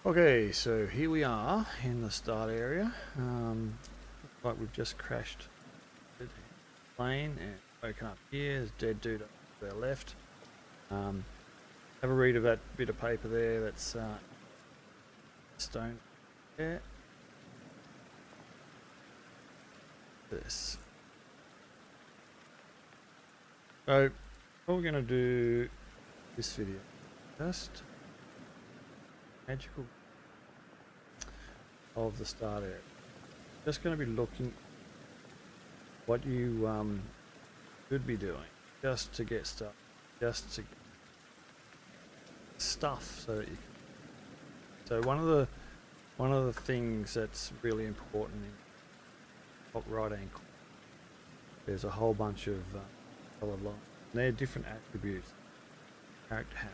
Okay, so here we are in the start area. Like we've just crashed the plane and woken up here. There's a dead dude up to our left. Have a read of that bit of paper there. That's stone there. This. So what we're going to do this video, just magical of the start area. Just going to be looking what you should be doing just to get stuff, just to get stuff, so that you can. So one of the things that's really important in top right hand corner, there's a whole bunch of colored lines. They're different attributes character has.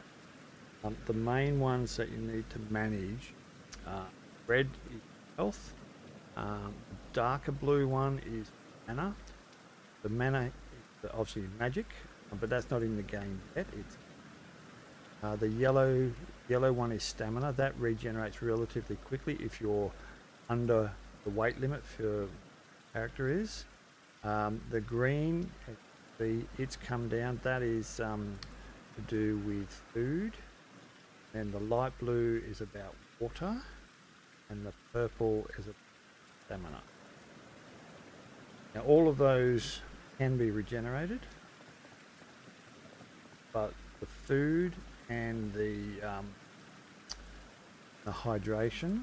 The main ones that you need to manage, red is health. Darker blue one is mana. The mana is obviously magic, but that's not in the game yet. It's the yellow one is stamina. That regenerates relatively quickly if you're under the weight limit for your character is. The green, it's come down. That is to do with food. And the light blue is about water, and the purple is about stamina. Now all of those can be regenerated, but the food and the hydration,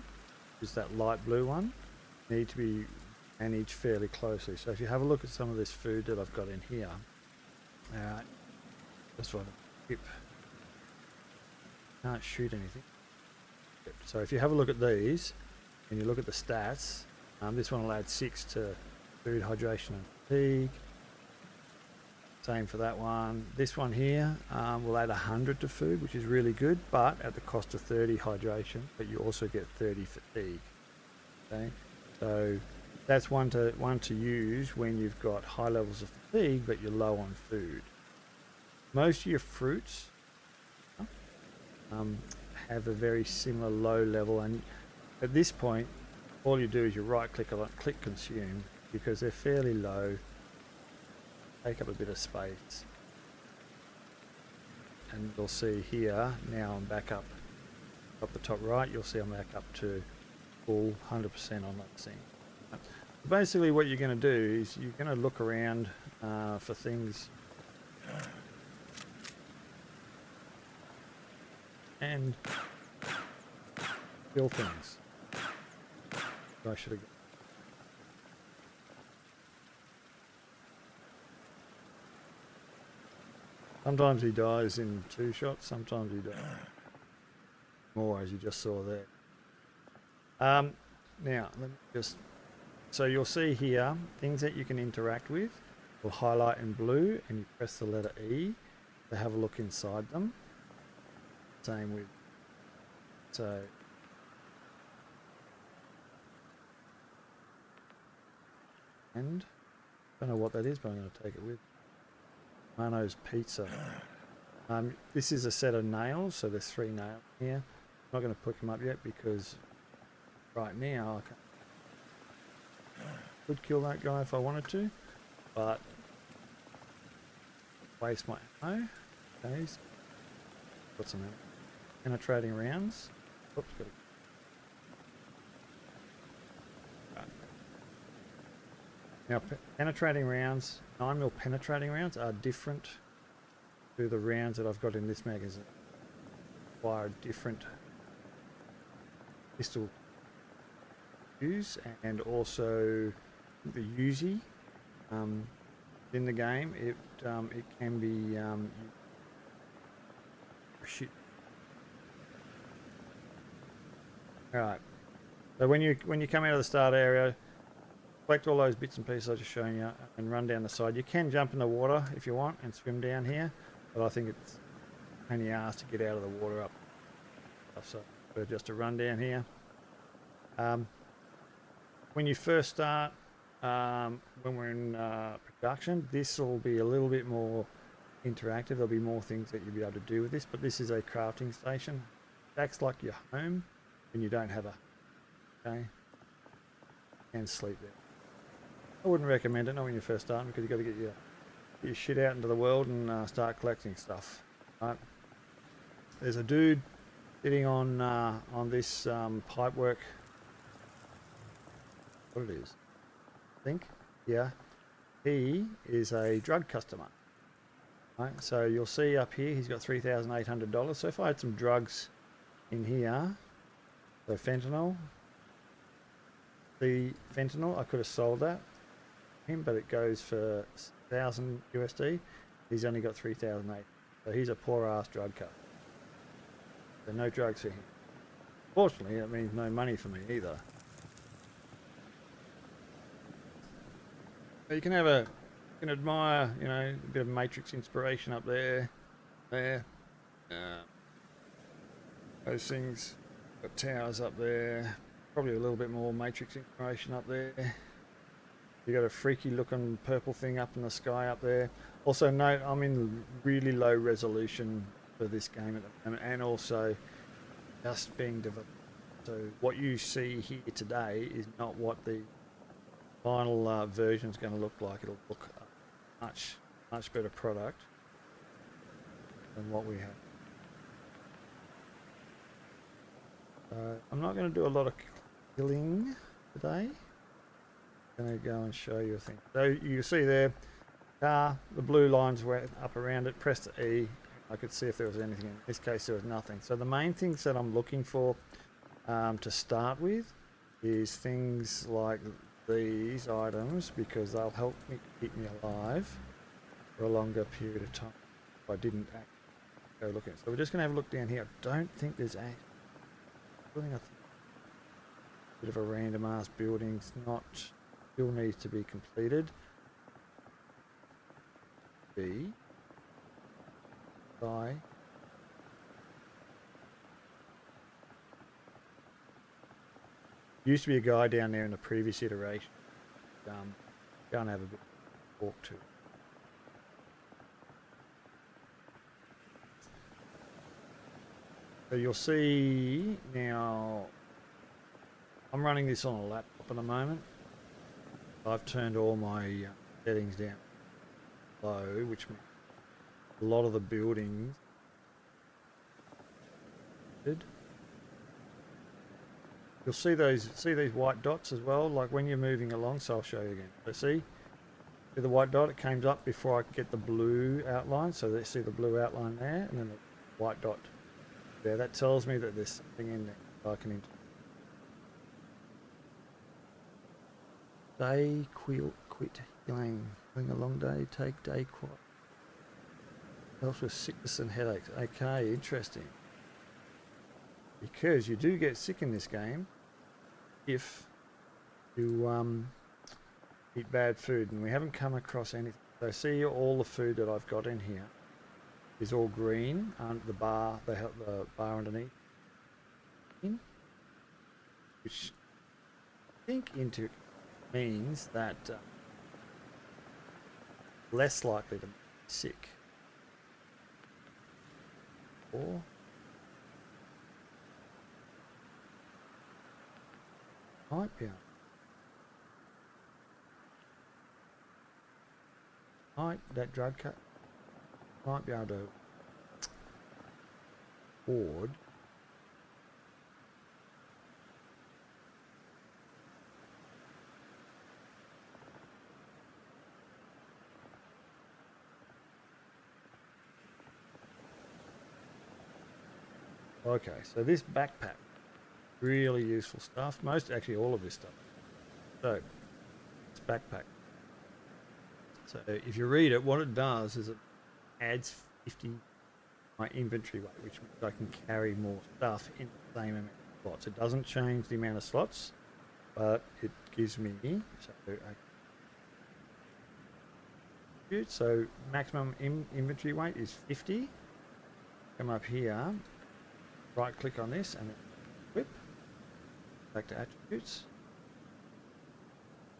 is that light blue one, need to be managed fairly closely. So if you have a look at some of this food that I've got in here, just want to skip. Can't shoot anything. So if you have a look at these and you look at the stats, this one will add 6 to food, hydration and fatigue. Same for that one. This one here will add 100 to food, which is really good, but at the cost of 30 hydration, but you also get 30 fatigue. Okay, so that's one to use when you've got high levels of fatigue but you're low on food. Most of your fruits have a very similar low level, and at this point all you do is you right click on it, click consume, because they're fairly low, take up a bit of space. And you'll see here now I'm back up the top right, you'll see I'm back up to full 100% on that thing. Basically what you're going to do is you're going to look around for things and kill things. I should have. Sometimes he dies in 2 shots, sometimes he dies more, as you just saw there. Now, let me just. So you'll see here things that you can interact with will highlight in blue, and you press the letter E to have a look inside them. Same with, so and I don't know what that is, but I'm going to take it with. Mano's Pizza. This is a set of nails, so there's 3 nails here. I'm not going to put them up yet because right now I could kill that guy if I wanted to, but waste my ammo. Okay, so got some penetrating rounds. Oops, got it. Now, penetrating rounds, 9mm penetrating rounds are different to the rounds that I've got in this magazine. Require a different pistol use, and also the Uzi in the game. It can be shit. All right. So when you come out of the start area, collect all those bits and pieces I was just showing you and run down the side. You can jump in the water if you want and swim down here, but I think it's a pain in the ass to get out of the water up. So just to run down here. When you first start, when we're in production, this will be a little bit more interactive. There'll be more things that you'll be able to do with this, but this is a crafting station. It acts like your home. when you don't have a, okay, and sleep there. I wouldn't recommend it, not when you're first starting, because you've got to get your shit out into the world and start collecting stuff. Right? There's a dude sitting on this pipe work. What it is, I think. Yeah, he is a drug customer. Right, so you'll see up here he's got $3,800. So if I had some drugs in here, so fentanyl, the fentanyl, I could have sold that him, but it goes for 1,000 USD. He's only got 3,800. So he's a poor ass drug customer. So no drugs for him. Fortunately, that means no money for me either. But you can have you can admire, you know, a bit of Matrix inspiration up there. Those things, got towers up there. Probably a little bit more Matrix inspiration up there. You got a freaky looking purple thing up in the sky up there. Also note, I'm in really low resolution for this game at the moment, and also just being developed. So what you see here today is not what the final version is going to look like. It'll look much better product than what we have. I'm not going to do a lot of killing today. I'm going to go and show you a thing. So you see there, the blue lines were up around it. Press the E. I could see if there was anything. In this case, there was nothing. So the main things that I'm looking for to start with is things like these items, because they'll help me keep me alive for a longer period of time if I didn't go looking. So we're just going to have a look down here. I don't think there's a bit of a random ass building. It's not, still needs to be completed. B. I. Used to be a guy down there in the previous iteration. Go and have a bit of walk to. So you'll see now, I'm running this on a laptop at the moment. I've turned all my settings down low, which means a lot of the buildings you'll see these white dots as well, like when you're moving along. So I'll show you again. So see the white dot, it came up before I get the blue outline. So they see the blue outline there, and then the white dot there. That tells me that there's something in there I can enter. Day quit healing. Having a long day, take day quiet. Helps with sickness and headaches. Okay, interesting. Because you do get sick in this game if you eat bad food, and we haven't come across anything. So see, all the food that I've got in here is all green. The bar underneath, which I think into means that less likely to be sick. Or might be that drug cut might be able to afford okay, so this backpack, really useful stuff. Actually all of this stuff. So it's backpack. So if you read it, what it does is it adds 50 my inventory weight, which means I can carry more stuff in the same amount of slots. It doesn't change the amount of slots, but it gives me so maximum inventory weight is 50. Come up here, right click on this and equip. Back to attributes.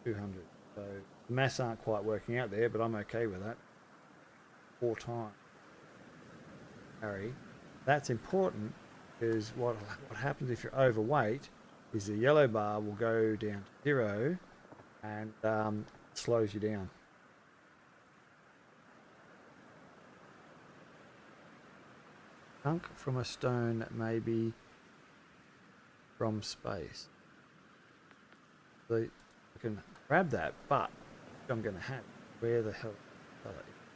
200. So the maths aren't quite working out there, but I'm okay with that. 4 times carry. That's important Because what happens if you're overweight is the yellow bar will go down to 0 and slows you down. Chunk from a stone that may be from space. So I can grab that, but I'm going to have, where the hell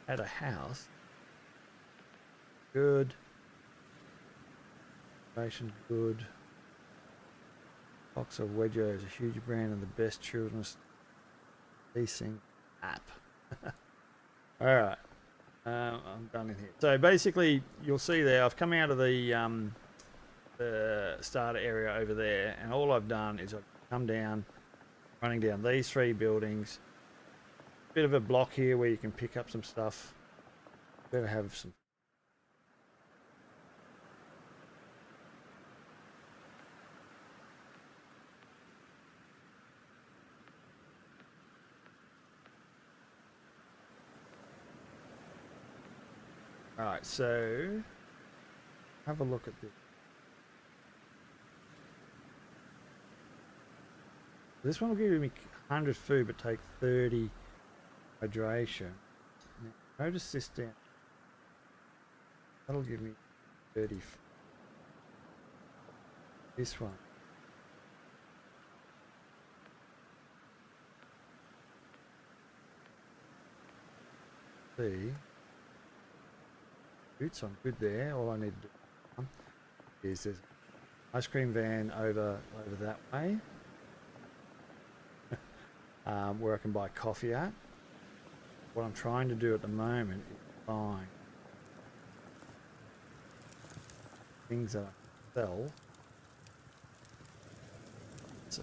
at a house? Good. Good. Box of Wedjo is a huge brand and the best children's leasing app. Alright. I'm done in here. So basically, you'll see there, I've come out of the starter area over there, and all I've done is I've come down, running down these 3 buildings. Bit of a block here where you can pick up some stuff. Better have some. Alright, so have a look at this. This one will give me 100 food but take 30 hydration. Now, notice this down. That'll give me 30. This one. See. Boots, I'm good there. All I need to do is there's an ice cream van over that way. Where I can buy coffee at. What I'm trying to do at the moment is find things that I sell. So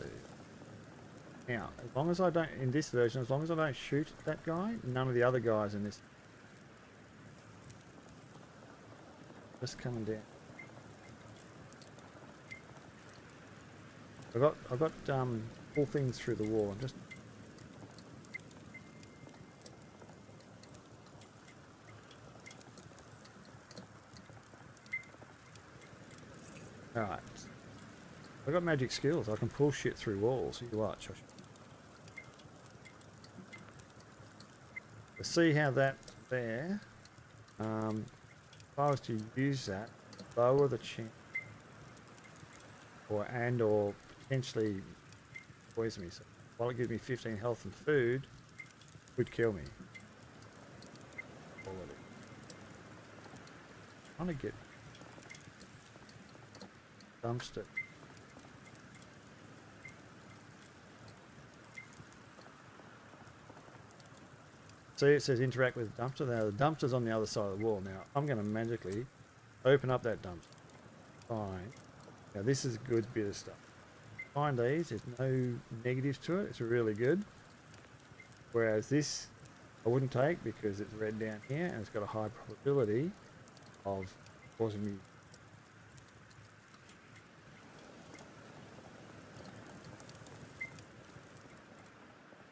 now, as long as I don't, in this version, as long as I don't shoot that guy, none of the other guys in this. Just coming down. I got all things through the wall. I'm just. Alright. I've got magic skills. I can pull shit through walls. You watch. Let's see how that's there. If I was to use that, lower the chance. Or potentially poison me. So while it gives me 15 health and food, it would kill me. Already. I want to get dumpster. See, it says interact with dumpster. Now the dumpster's on the other side of the wall. Now I'm going to magically open up that dumpster. Fine. Now this is a good bit of stuff. Find these. There's no negatives to it. It's really good. Whereas this I wouldn't take because it's red down here and it's got a high probability of causing me.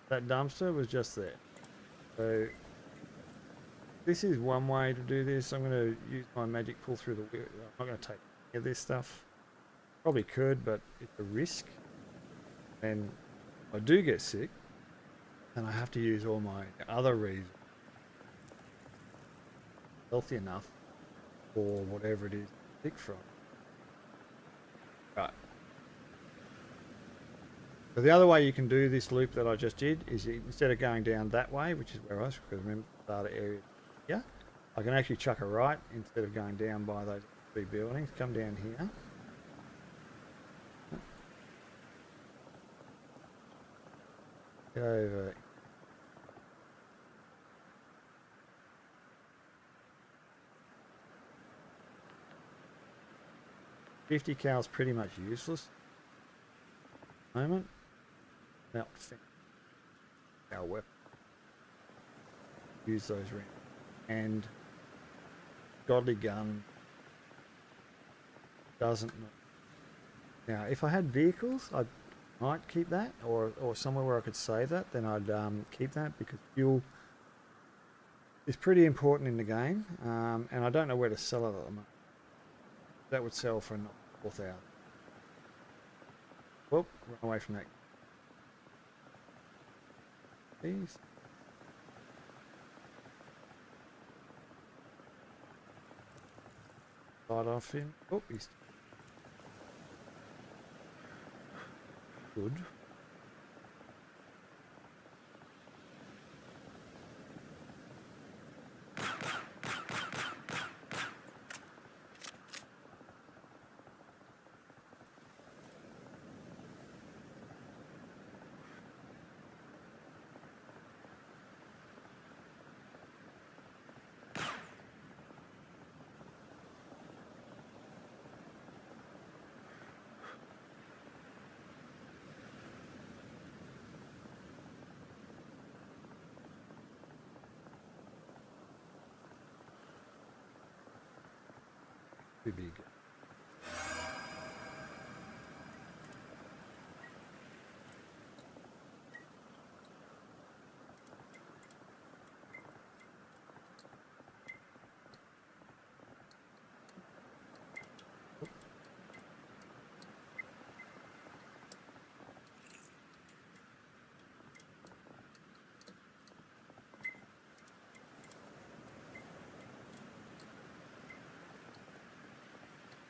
That dumpster was just there. So this is one way to do this. I'm going to use my magic pull through the wheel. I'm not going to take any of this stuff. Probably could, but it's a risk. And I do get sick, and I have to use all my other reasons. Healthy enough for whatever it is to sick from. Right. So the other way you can do this loop that I just did is instead of going down that way, which is where I was, because remember the starter area here, I can actually chuck a right instead of going down by those 3 buildings. Come down here. Go over. $50 cal's pretty much useless at the moment. Now, our weapon. Use those rings. And godly gun doesn't. Now, if I had vehicles, I might keep that, or somewhere where I could save that. Then I'd keep that because fuel is pretty important in the game, and I don't know where to sell it at the moment. That would sell for 4,000. Whoop, run away from that. Please. Light off him. Oh, he's good. Be big.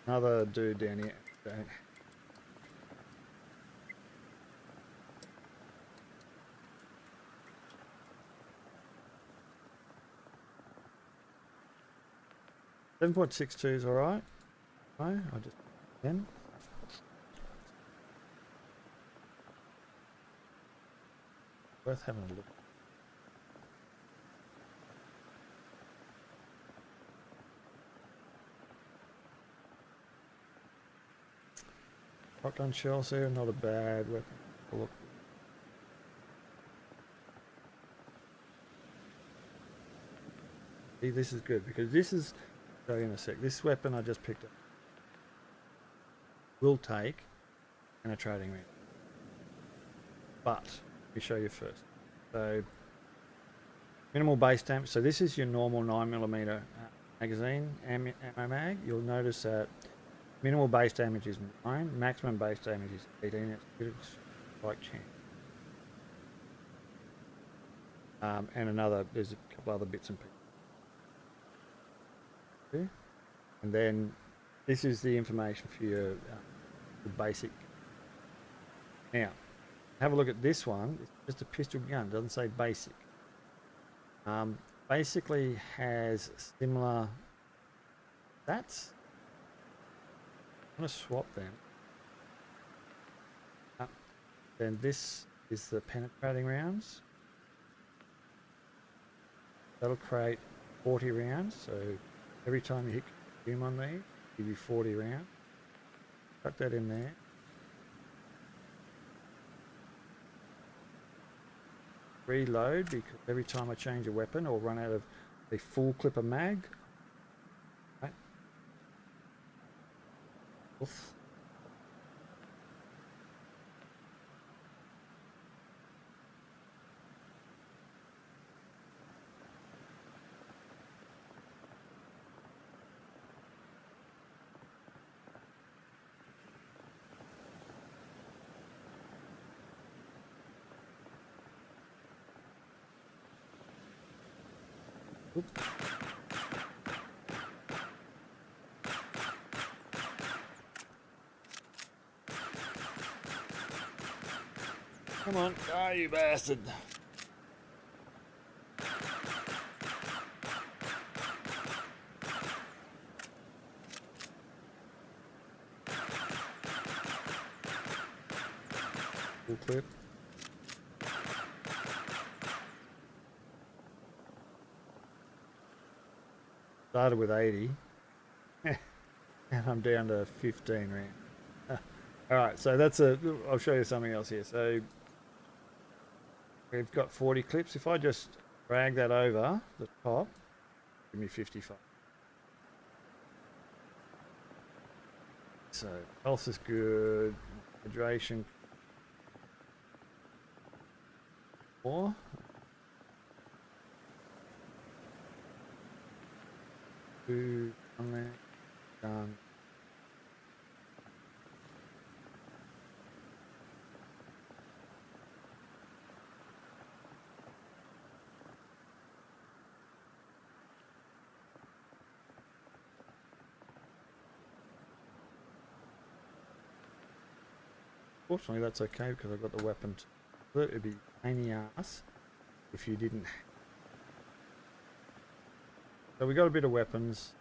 Another dude down here. Okay. .62 is all right. No, I just again. Worth having a look. Shotgun shells here, not a bad weapon. Look. See, this is good because this is. Show you in a sec. This weapon I just picked up will take penetrating round, but let me show you first. So minimal base damage. So this is your normal 9mm magazine ammo mag. You'll notice that minimal base damage is 9, maximum base damage is 18. It's like chance. And there's a couple other bits and pieces. And then this is the information for your basic. Now, have a look at this one. It's just a pistol gun. It doesn't say basic. Basically has similar stats. I'm going to swap them. Then this is the penetrating rounds. That'll create 40 rounds. So every time you hit consume on these, give you 40 rounds. Tuck that in there. Reload, because every time I change a weapon or run out of the full clip of mag. Right. Oof. Oop. Come on, die, you bastard. Full clip. Started with 80 and I'm down to 15 rounds. Alright, so I'll show you something else here. So we've got 40 clips. If I just drag that over the top, give me 55. So health is good, hydration more. On there, done. Fortunately, that's okay because I've got the weapon. It'd be a pain in the ass if you didn't. So we got a bit of weapons.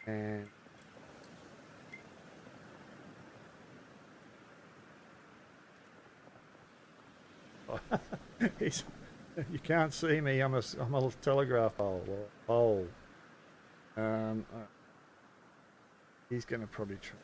And you can't see me. I'm a telegraph pole. He's going to probably try.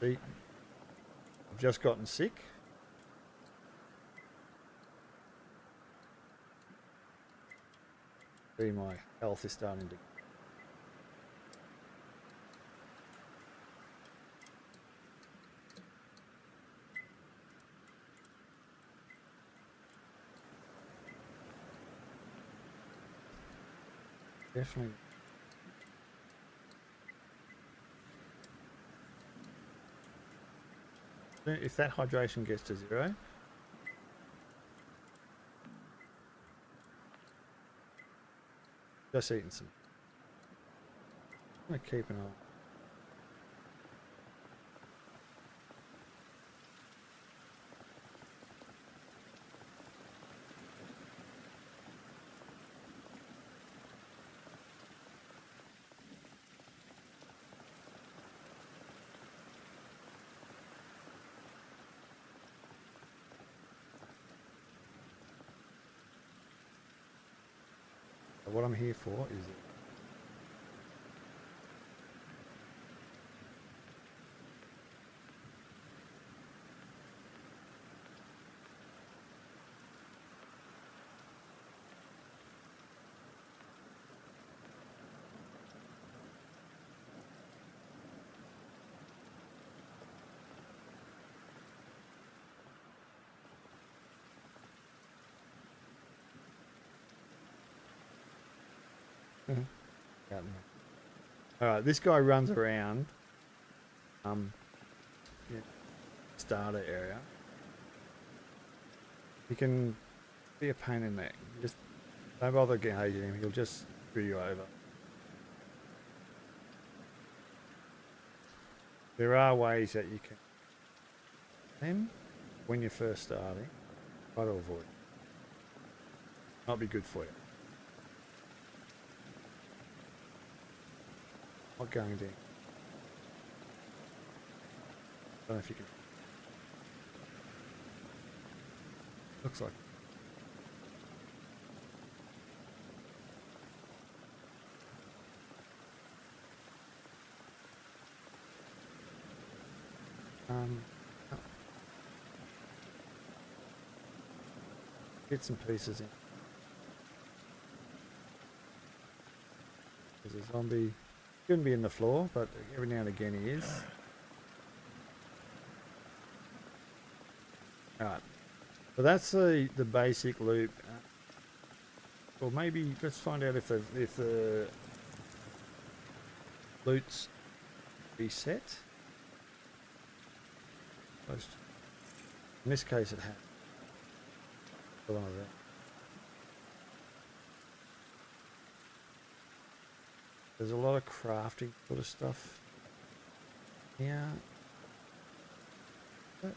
See, I've just gotten sick. See, my health is starting to. Definitely. If that hydration gets to 0, just eating some. I'm gonna keep an eye. What I'm here for is all right. This guy runs around. Yeah, starter area. He can be a pain in the neck. Just don't bother engaging him. He'll just screw you over. There are ways that you can. Then, when you're first starting, try to avoid. Might be good for you. Not going down. Don't know if you can. Looks like. Bits and pieces in. There's a zombie. Shouldn't be in the floor, but every now and again he is. Alright. So that's the basic loop. Or maybe let's find out if the loot's reset. In this case it has. There's a lot of crafting sort of stuff. Yeah. But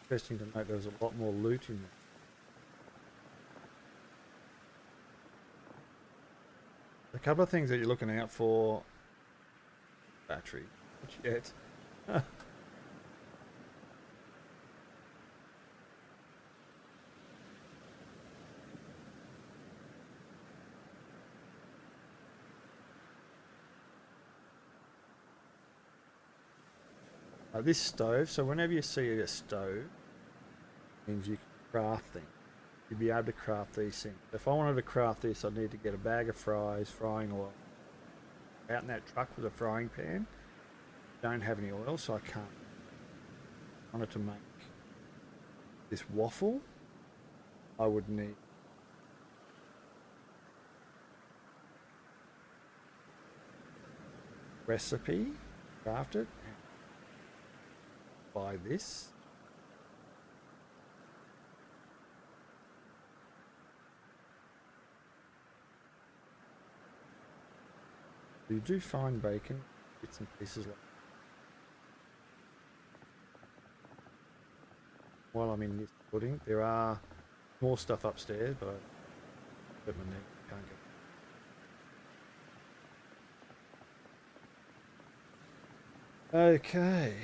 interesting to note there's a lot more loot in there. A couple of things that you're looking out for. Battery. Not yet. This stove, so whenever you see a stove, means you can craft things. You'd be able to craft these things. If I wanted to craft this, I'd need to get a bag of fries, frying oil, out in that truck with a frying pan. Don't have any oil, so I can't. I wanted to make this waffle. I would need recipe, craft it, and buy this. You do find bacon, bits and pieces like. While I'm in this building, there are more stuff upstairs, but I put my knee, can't get. Okay.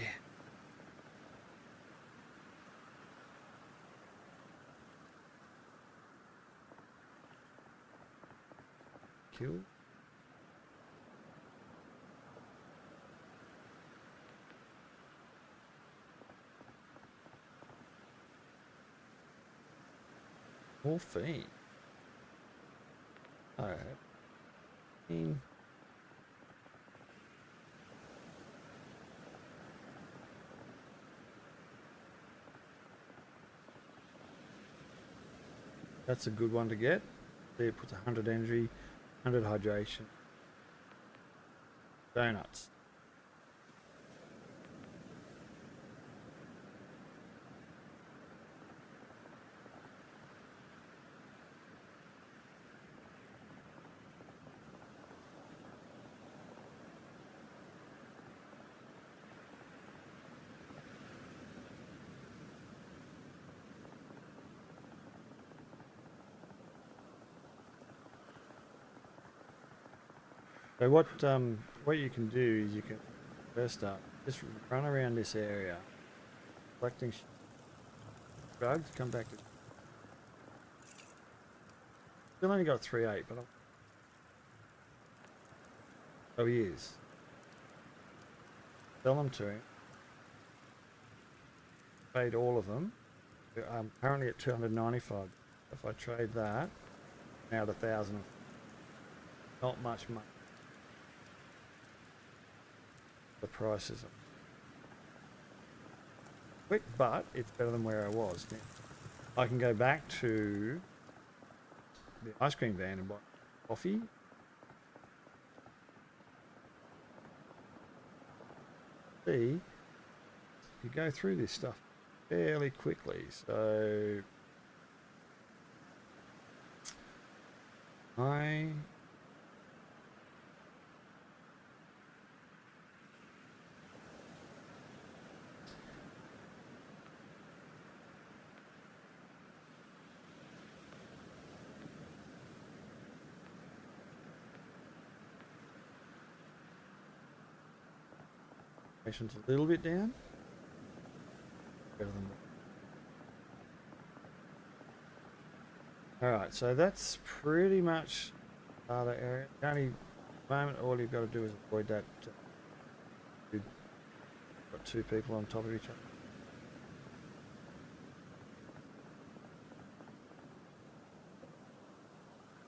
Kill. Morphine. Alright. That's a good one to get. See, it puts 100 energy, 100 hydration. Donuts. So what you can do is you can first up just run around this area, collecting drugs. Come back to. Still only got 3.8, but oh, he is. Sell them to him. Trade all of them. I'm currently at 295. If I trade that, now at 1,000. Not much money. The prices are quick, but it's better than where I was. Now, I can go back to the ice cream van and buy coffee. See, you go through this stuff fairly quickly. So patience a little bit down. Better than that. Alright, so that's pretty much the area. The only moment all you've got to do is avoid that. You've got two people on top of each other.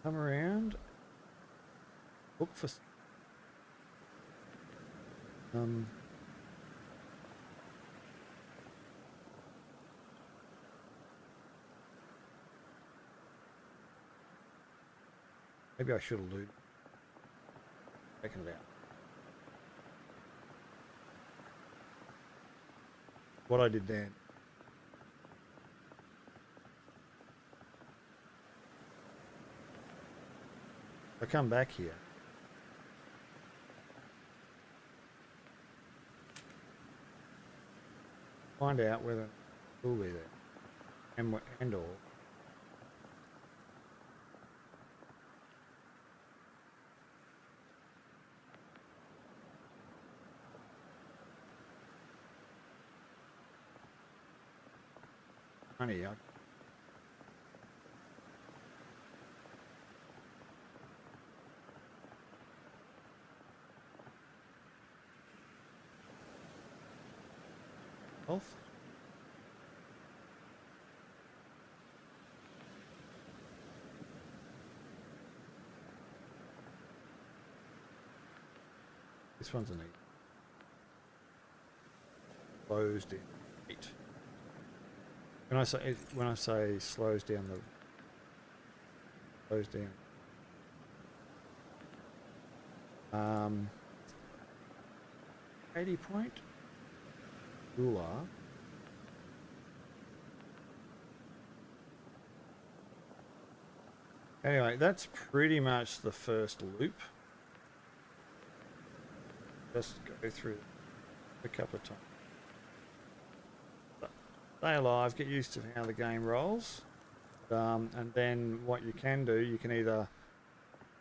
Come around. Look for maybe I should have looted. Taken it out. What I did then. I come back here. Find out whether it will be there. And or honey, health. This one's an 8. Slows down 8. When I say slows down slows down. 80 point ruler. Anyway, that's pretty much the first loop. Just go through a couple of times. Stay alive, get used to how the game rolls. And then what you can do, you can either...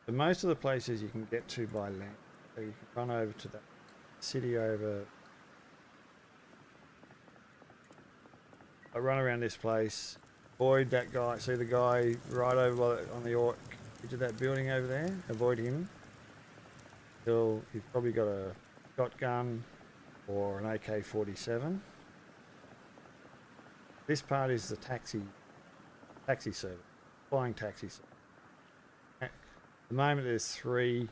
So most of the places you can get to by land. So you can run over to that city over... I run around this place, avoid that guy. See the guy right over on the edge of that building over there? Avoid him. He's probably got a shotgun or an AK-47. This part is the taxi service, flying taxi service. At the moment there's three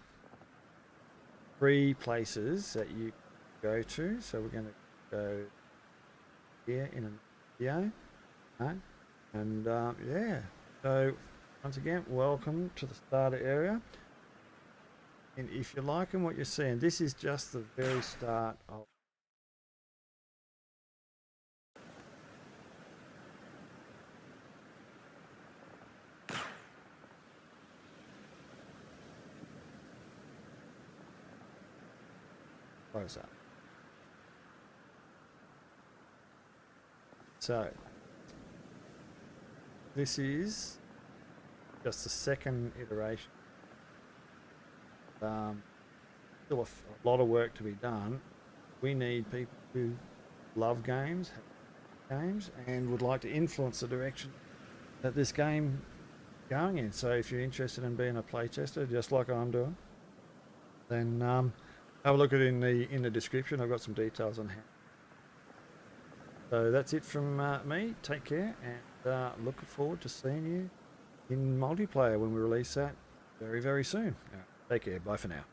places that you go to. So we're going to go here in a video. And yeah, so once again, welcome to the starter area. And if you're liking what you're seeing, this is just the very start of close up. So this is just the second iteration. Still a lot of work to be done. We need people who love games, and would like to influence the direction that this game is going in. So if you're interested in being a playtester, just like I'm doing, then have a look at it in the description. I've got some details on how. So that's it from me. Take care, and looking forward to seeing you in multiplayer when we release that very, very soon. Take care. Bye for now.